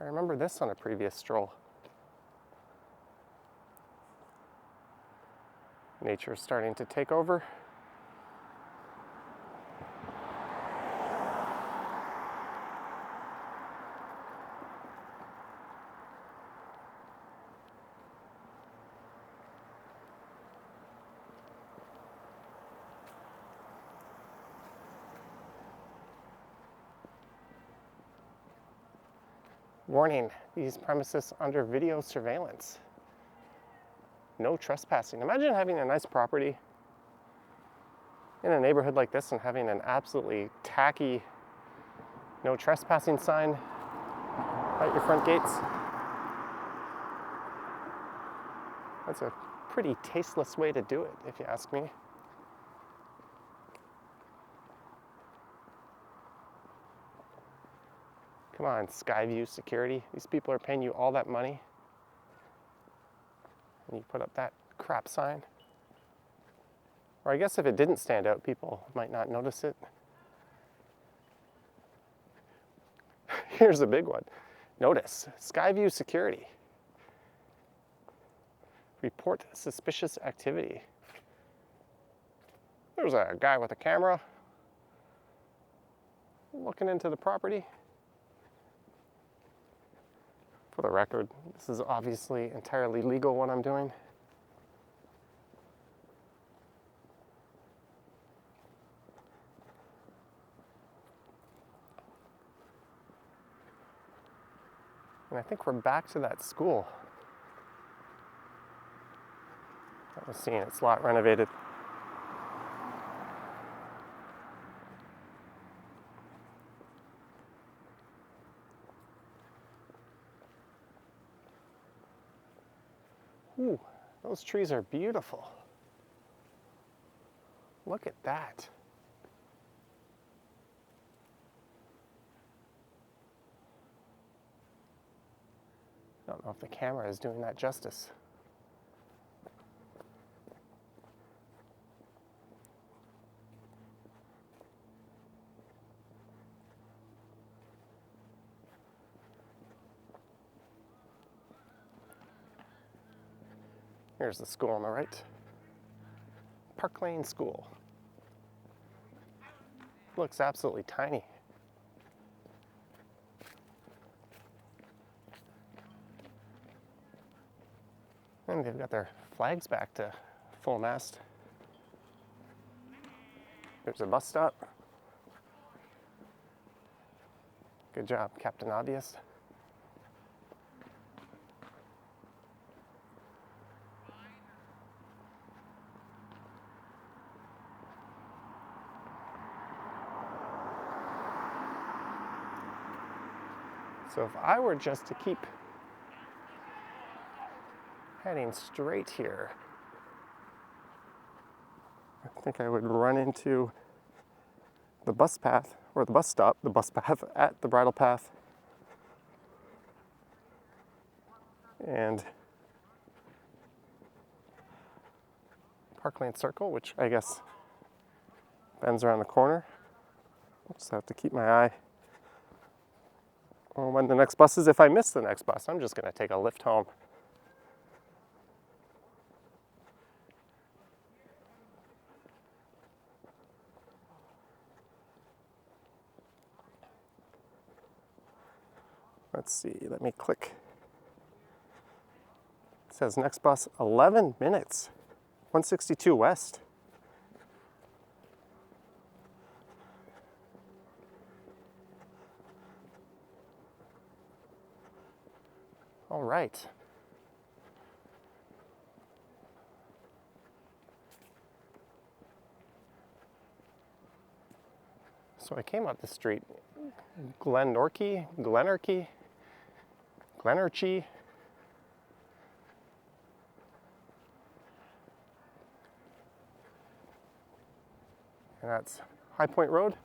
I remember this on a previous stroll. Nature's starting to take over. Warning, these premises under video surveillance. No trespassing. Imagine having a nice property in a neighborhood like this and having an absolutely tacky no trespassing sign at your front gates. That's a pretty tasteless way to do it, if you ask me. Come on, Skyview Security. These people are paying you all that money, and you put up that crap sign. Or I guess if it didn't stand out, people might not notice it. Here's a big one. Notice, Skyview Security. Report suspicious activity. There's a guy with a camera looking into the property. For the record, this is obviously entirely legal what I'm doing. And I think we're back to that school that was seeing its lot renovated. Ooh, those trees are beautiful. Look at that. I don't know if the camera is doing that justice. Here's the school on the right. Park Lane School. Looks absolutely tiny. And they've got their flags back to full mast. There's a bus stop. Good job, Captain Obvious. So if I were just to keep heading straight here, I think I would run into the bus path, or the bus stop, the bus path at the Bridle Path. And Park Lane Circle, which I guess bends around the corner. I'll just have to keep my eye on when the next bus is. If I miss the next bus, I'm just going to take a lift home. Let's see, let me click. It says next bus, 11 minutes, 162 West. All right. So I came up the street, Glenorchy, Glenorchy, and that's High Point Road.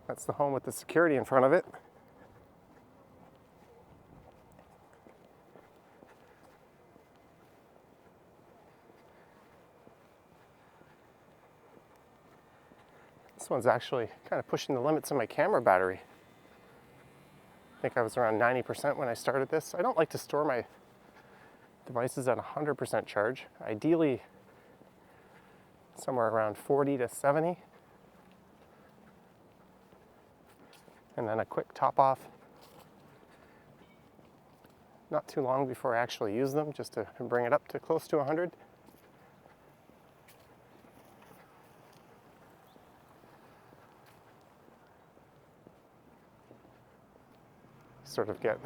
That's the home with the security in front of it. This one's actually kind of pushing the limits of my camera battery. I think I was around 90% when I started this. I don't like to store my devices at 100% charge. Ideally, somewhere around 40 to 70. And then a quick top off. Not too long before I actually use them, just to bring it up to close to 100. Sort of get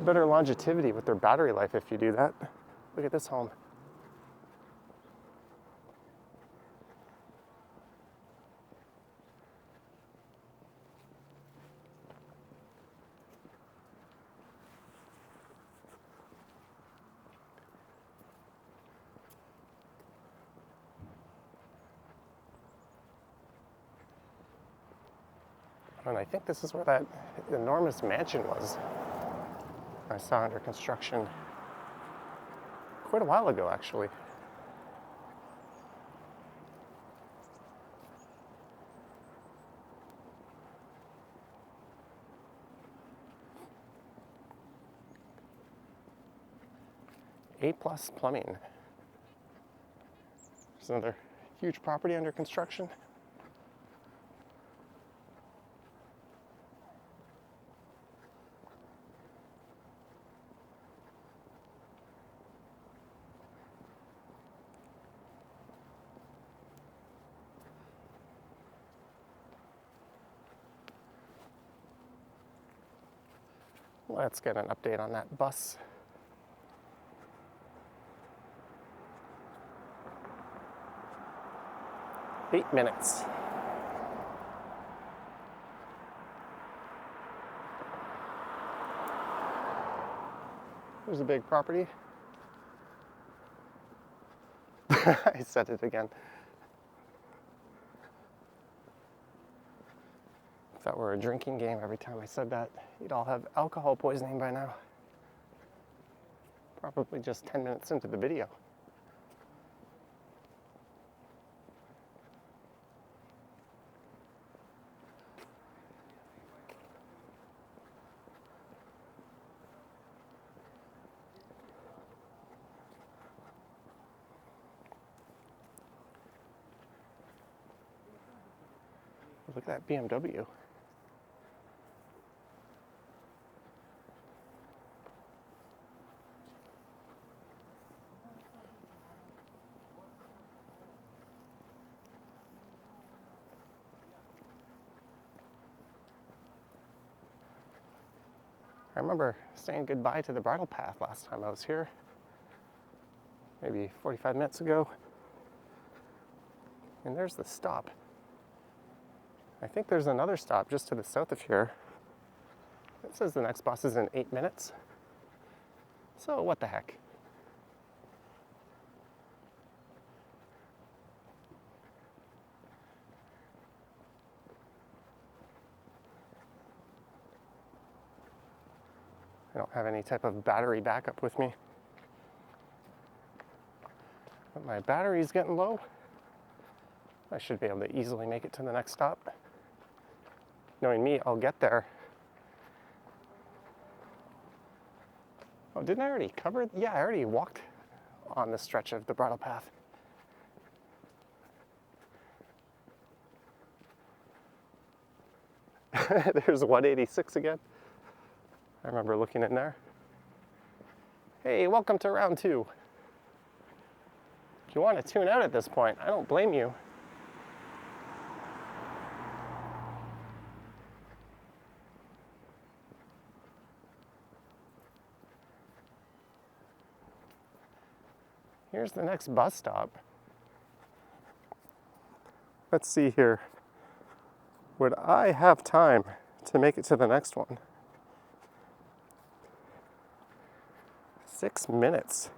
better longevity with their battery life if you do that. Look at this home. And I think this is where that enormous mansion was I saw under construction quite a while ago, actually. A+ Plumbing. There's another huge property under construction. Let's get an update on that bus. Eight minutes. There's a big property. I said it again. If that were a drinking game, every time I said that, you'd all have alcohol poisoning by now. Probably just 10 minutes into the video. Look at that BMW. I remember saying goodbye to the Bridle Path last time I was here, maybe 45 minutes ago. And there's the stop. I think there's another stop just to the south of here. It says the next bus is in 8 minutes. So what the heck? I don't have any type of battery backup with me. But my battery's getting low. I should be able to easily make it to the next stop. Knowing me, I'll get there. Oh, didn't I already cover it? Yeah, I already walked on the stretch of the Bridle Path. There's 186 again. I remember looking in there. Hey, welcome to round 2. If you want to tune out at this point, I don't blame you. Here's the next bus stop. Let's see here. Would I have time to make it to the next one? 6 minutes.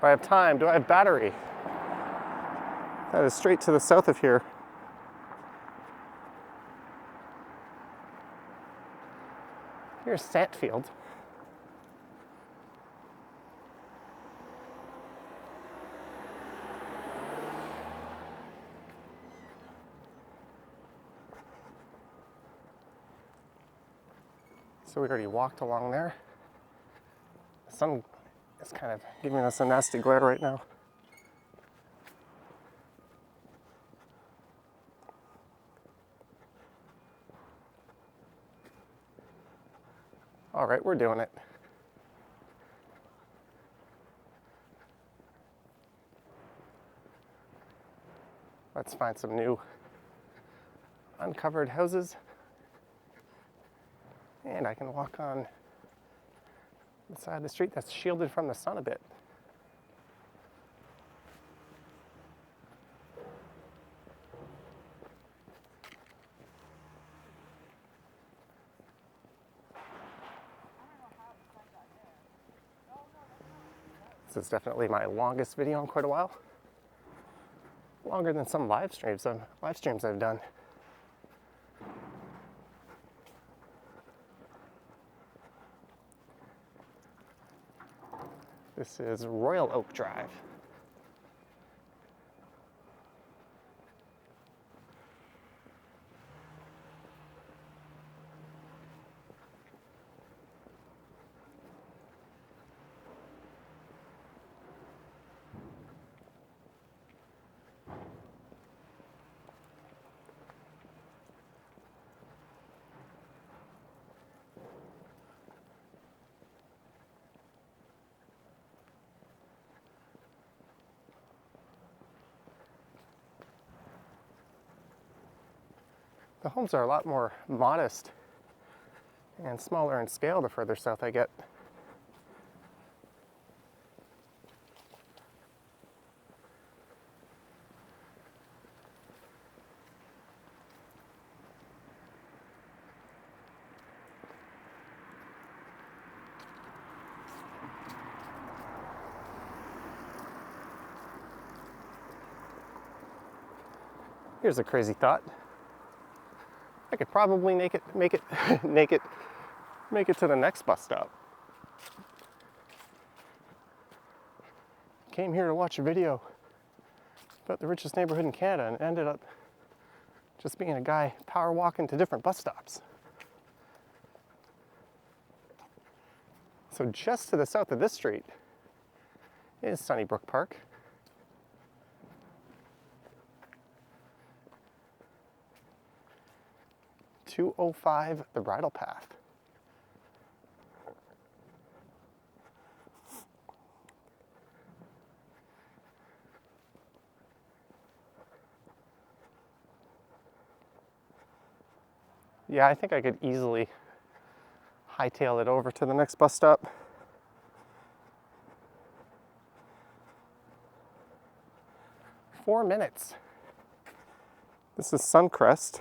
Do I have time? Do I have battery? That is straight to the south of here. Here's Saintfield. So we already walked along there. The sun is kind of giving us a nasty glare right now. All right, we're doing it. Let's find some new uncovered houses. And I can walk on the side of the street that's shielded from the sun a bit. This is definitely my longest video in quite a while. Longer than some live streams I've done. This is Royal Oak Drive. The homes are a lot more modest and smaller in scale the further south I get. Here's a crazy thought. I could probably make it to the next bus stop. Came here to watch a video about the richest neighborhood in Canada and ended up just being a guy power walking to different bus stops. So just to the south of this street is Sunnybrook Park. .205 the Bridle Path. Yeah, I think I could easily hightail it over to the next bus stop. Four minutes. This is Suncrest.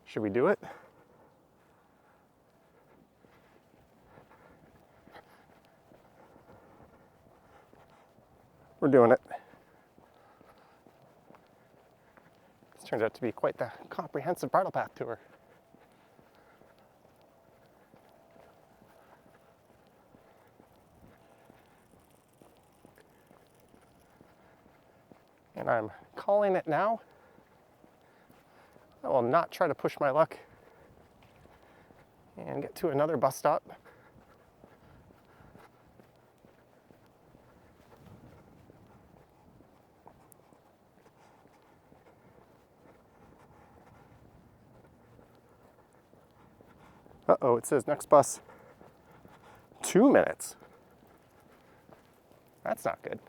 Should we do it? We're doing it. This turned out to be quite the comprehensive Bridle Path tour. And I'm calling it now. I will not try to push my luck and get to another bus stop. Uh-oh, it says next bus, 2 minutes. That's not good.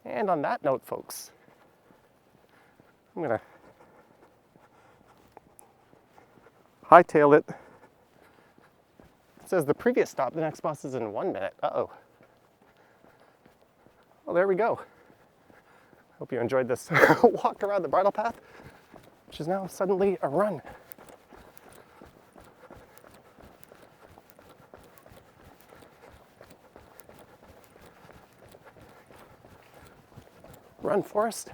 And on that note, folks, I'm gonna hightail it. It says the previous stop, the next bus is in 1 minute. Uh-oh. Well, there we go. Hope you enjoyed this walk around the Bridle Path, which is now suddenly a run. Run, Forest.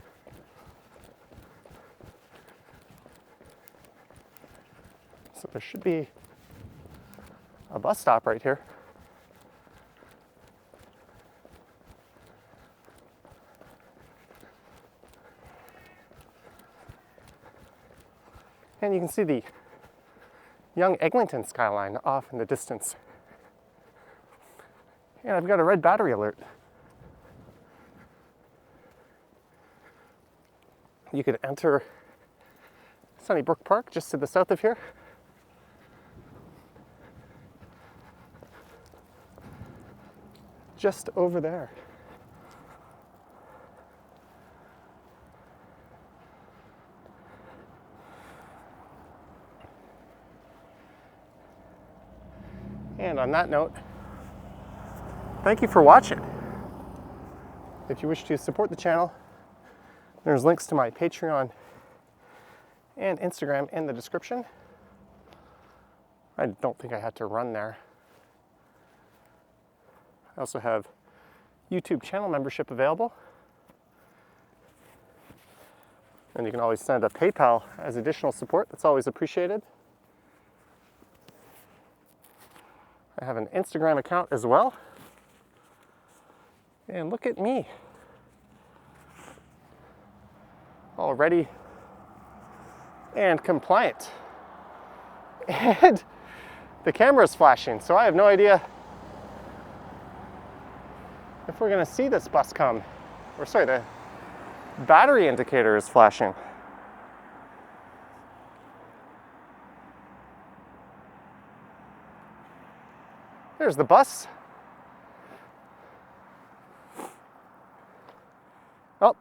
So there should be a bus stop right here. And you can see the young Eglinton skyline off in the distance. And I've got a red battery alert. You could enter Sunnybrook Park just to the south of here. Just over there. And on that note, thank you for watching. If you wish to support the channel, there's links to my Patreon and Instagram in the description. I don't think I had to run there. I also have YouTube channel membership available. And you can always send a PayPal as additional support. That's always appreciated. I have an Instagram account as well. And look at me. All ready and compliant. And the camera's flashing, so I have no idea if we're gonna see this bus come. Or sorry, the battery indicator is flashing. There's the bus. Oh.